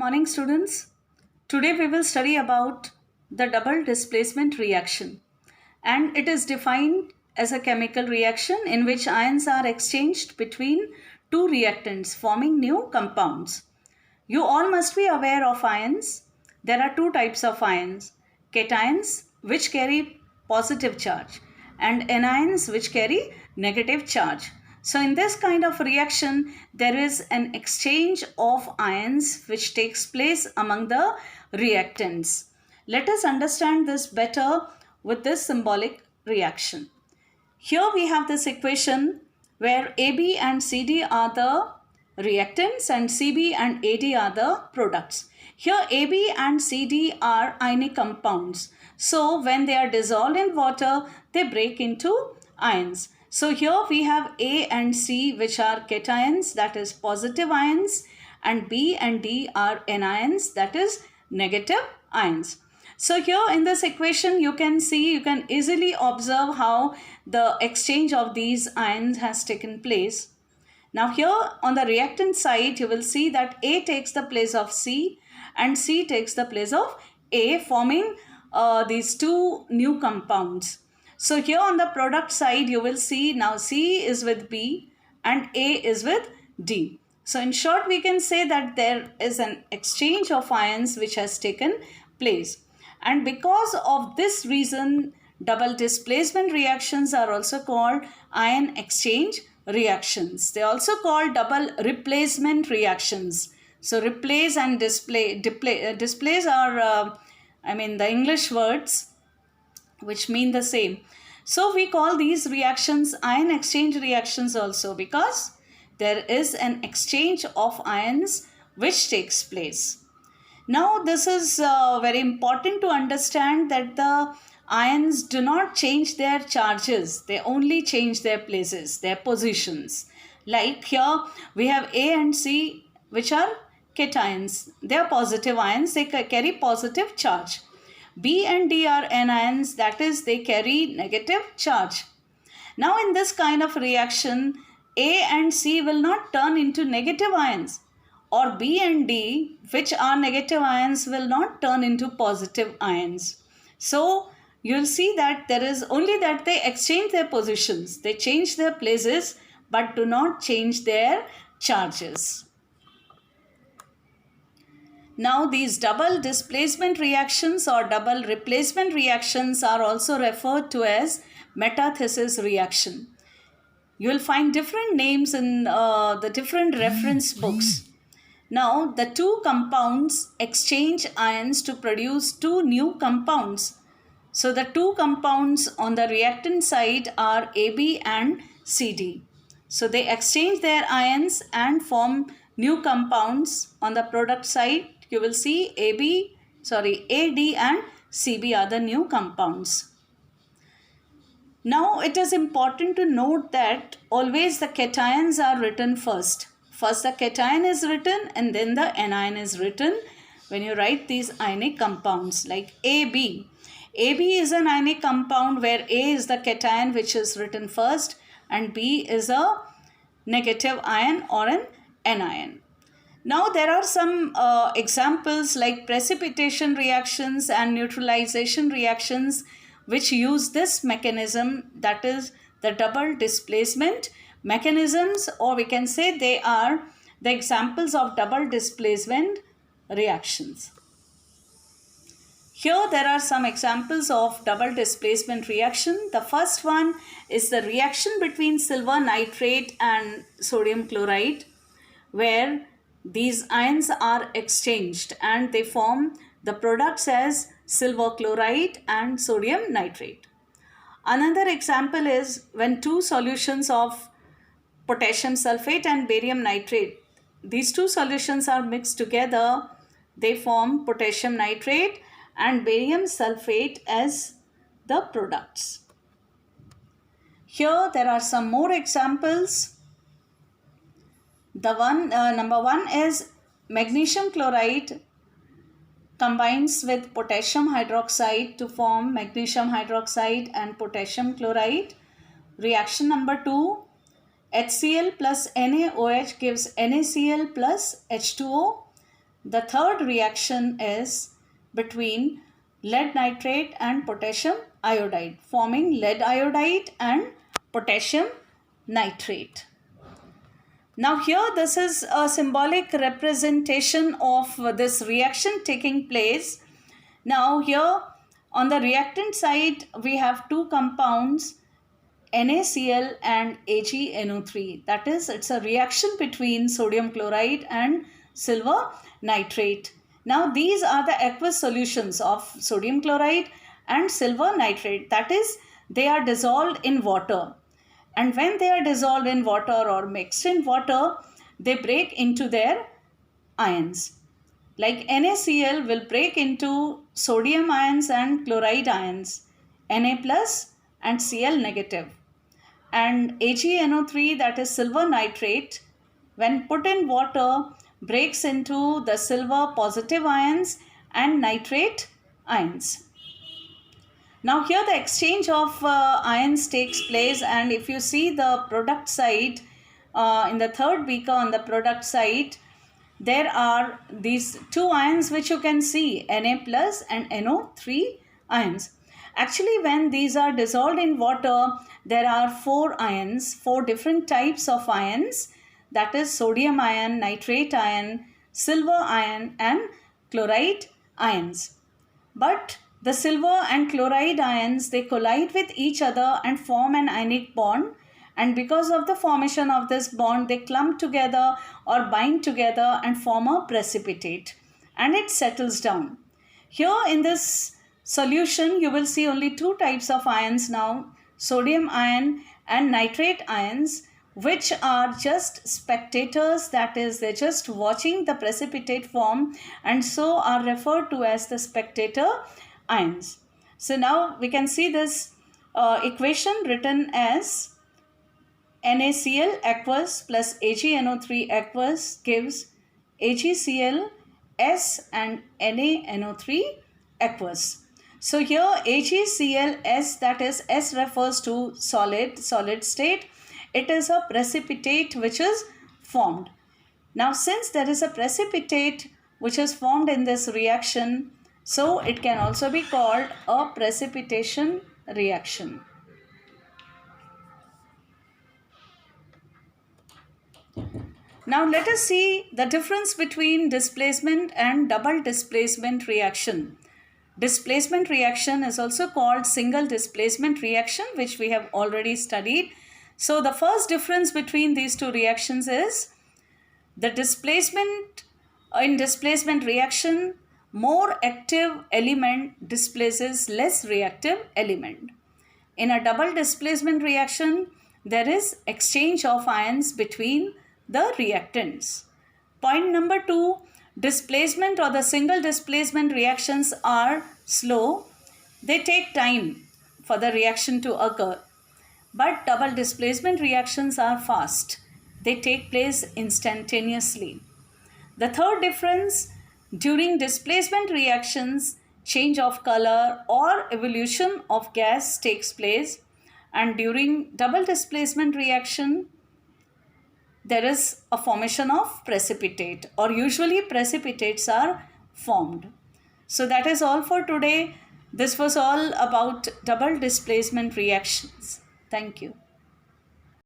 morning, students. Today we will study about the double displacement reaction, and it is defined as a chemical reaction in which ions are exchanged between two reactants forming new compounds. You all must be aware of ions. There are two types of ions: cations, which carry positive charge, and anions, which carry negative charge. So, in this kind of reaction, there is an exchange of ions which takes place among the reactants. Let us understand this better with this symbolic reaction. Here we have this equation where AB and CD are the reactants and CB and AD are the products. Here AB and CD are ionic compounds. So when they are dissolved in water, they break into ions. So here we have A and C, which are cations, that is positive ions, and B and D are anions, that is negative ions. So here in this equation you can easily observe how the exchange of these ions has taken place. Now here on the reactant side you will see that A takes the place of C and C takes the place of A, forming these two new compounds. So here on the product side you will see now C is with B and A is with D. So in short we can say that there is an exchange of ions which has taken place. And because of this reason, double displacement reactions are also called ion exchange reactions. They are also called double replacement reactions. So replace and displace are the English words which mean the same. So we call these reactions ion exchange reactions also because there is an exchange of ions which takes place. Now this is very important to understand that the ions do not change their charges, they only change their places, their positions. Like here we have A and C, which are cations. They are positive ions, they carry positive charge. B and D are anions, that is they carry negative charge. Now in this kind of reaction, A and C will not turn into negative ions, or B and D, which are negative ions, will not turn into positive ions. So you'll see that there is only that they exchange their positions, they change their places, but do not change their charges. Now these double displacement reactions or double replacement reactions are also referred to as metathesis reaction. You will find different names in the different reference books. Now the two compounds exchange ions to produce two new compounds. So the two compounds on the reactant side are AB and CD. So they exchange their ions and form new compounds. On the product side you will see AD and CB are the new compounds. Now it is important to note that always the cations are written first. First the cation is written and then the anion is written when you write these ionic compounds like AB. AB is an ionic compound where A is the cation which is written first and B is a negative ion or an anion. Now there are some examples like precipitation reactions and neutralization reactions which use this mechanism, that is the double displacement mechanisms, or we can say they are the examples of double displacement reactions. Here there are some examples of double displacement reaction. The first one is the reaction between silver nitrate and sodium chloride, where these ions are exchanged and they form the products as silver chloride and sodium nitrate. Another example is when two solutions of potassium sulfate and barium nitrate, these two solutions are mixed together, they form potassium nitrate and barium sulfate as the products. Here there are some more examples. Number one is magnesium chloride combines with potassium hydroxide to form magnesium hydroxide and potassium chloride. Reaction number 2, HCl plus NaOH gives NaCl plus H2O. The third reaction is between lead nitrate and potassium iodide, forming lead iodide and potassium nitrate. Now here this is a symbolic representation of this reaction taking place. Now here on the reactant side we have two compounds, NaCl and AgNO3. That is, it's a reaction between sodium chloride and silver nitrate. Now these are the aqueous solutions of sodium chloride and silver nitrate. That is, they are dissolved in water. And when they are dissolved in water or mixed in water, they break into their ions. Like NaCl will break into sodium ions and chloride ions, Na plus and Cl negative. And AgNO3, that is silver nitrate, when put in water, breaks into the silver positive ions and nitrate ions. Now here the exchange of ions takes place, and if you see the product side, in the third beaker on the product side, there are these two ions which you can see, Na plus and NO3 ions. Actually, when these are dissolved in water, there are four ions, four different types of ions, that is sodium ion, nitrate ion, silver ion and chloride ions. But the silver and chloride ions, they collide with each other and form an ionic bond, and because of the formation of this bond, they clump together or bind together and form a precipitate, and it settles down. Here in this solution you will see only two types of ions now, sodium ion and nitrate ions, which are just spectators, that is, they're just watching the precipitate form and so are referred to as the spectator ions. So now we can see this equation written as NaCl aqueous plus AgNO3 aqueous gives AgCl S and NaNO3 aqueous. So here AgCl S, that is, S refers to solid state. It is a precipitate which is formed. Now since there is a precipitate which is formed in this reaction, so it can also be called a precipitation reaction. Now let us see the difference between displacement and double displacement reaction. Displacement reaction is also called single displacement reaction, which we have already studied. So the first difference between these two reactions is the displacement. In displacement reaction, more active element displaces less reactive element. In a double displacement reaction, there is exchange of ions between the reactants. Point number 2, displacement or the single displacement reactions are slow. They take time for the reaction to occur. But double displacement reactions are fast. They take place instantaneously. The third difference, during displacement reactions, change of color or evolution of gas takes place, and during double displacement reaction, there is a formation of precipitate, or usually precipitates are formed. So that is all for today. This was all about double displacement reactions. Thank you.